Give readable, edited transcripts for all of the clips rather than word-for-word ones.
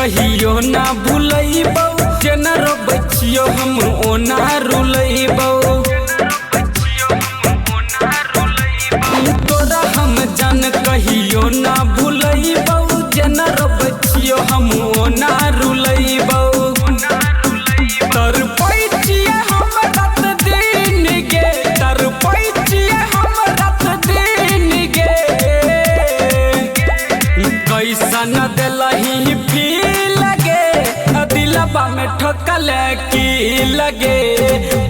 कहियो ना भूलैबौ, जेना रोबैछियो हम ओना रुलैबौ। तोरा हम जान कहियो ना भूलैबौ, जेना रोबैछियो हम ओना रुलैबौ। तरपैछिए हम रात दिन गे, तरपैछिए हम रात दिन गे। कैसन दिलही फील लगे, दिलबा में ठोकल की लगे।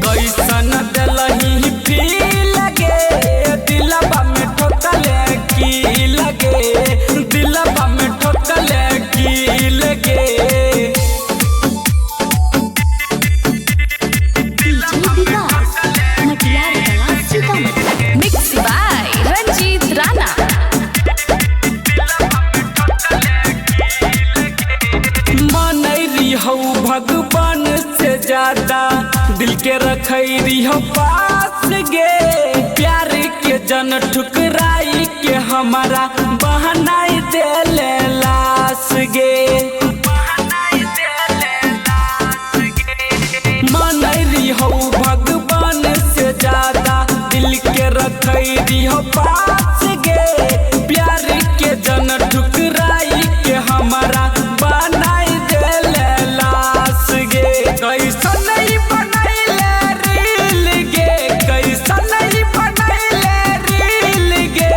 कैसन दिलही फील लगे, दिलबा में ठोकल की लगे, दिलबा में ठोकल की लगे। Mixed by Ranjit Rana। मनैरी हो भगवान से ज्यादा, दिल के रखैरी हो पास गे। प्यार के जन ठुकराई के हमारा बहनाई देले लाश गे। मनैरी हो भगवान से ज्यादा, दिल के रखैरी हो पास गे। प्यार के जन ठुकराई के हमारा बनाई देले लाश गे। कैसन ही बनैले रील गे, कैसन ही बनैले रील गे।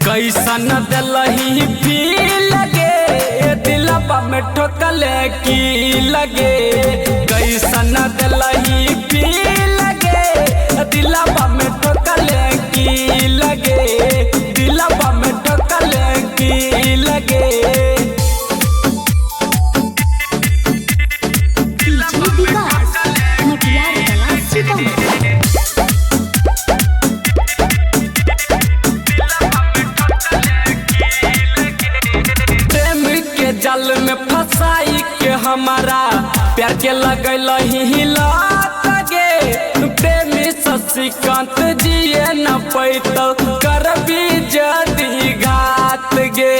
कैसन दिलही फील लगे, दिलबा में ठोकल की लगे। कैसन दिलही फील लगे, दिलबा में ठोकल की लगे, दिलबा में ठोकल की लगे। प्रेम के जाल में फंसाई के हमारा प्यार के लगलही लात गे। प्रेमी शशिकांत जिए न पैतौ, करबी जदी घात गे।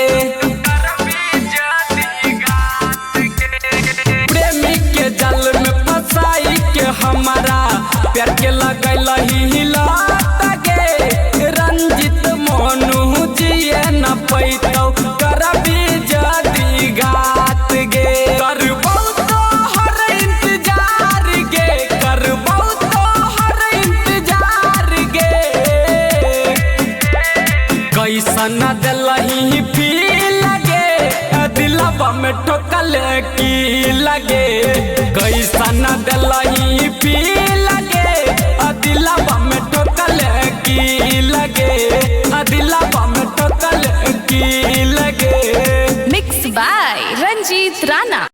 प्रेमी के जाल में फंसाई के हमारा प्यार के लगलही लात गे। रंजित मोनू जिए न पैतौ, करबी जदी घात गे। करबौ तो हर इंतजार गे, करबौ तो हर इंतजार गे। कैसन दिलही फील लगे, दिलबा में ठोकल की लगे। कैसन दिलही फील लगे, दिलबा में ठोकल की लगे, दिलबा में ठोकल की लगे। Mixed by Ranjit Rana।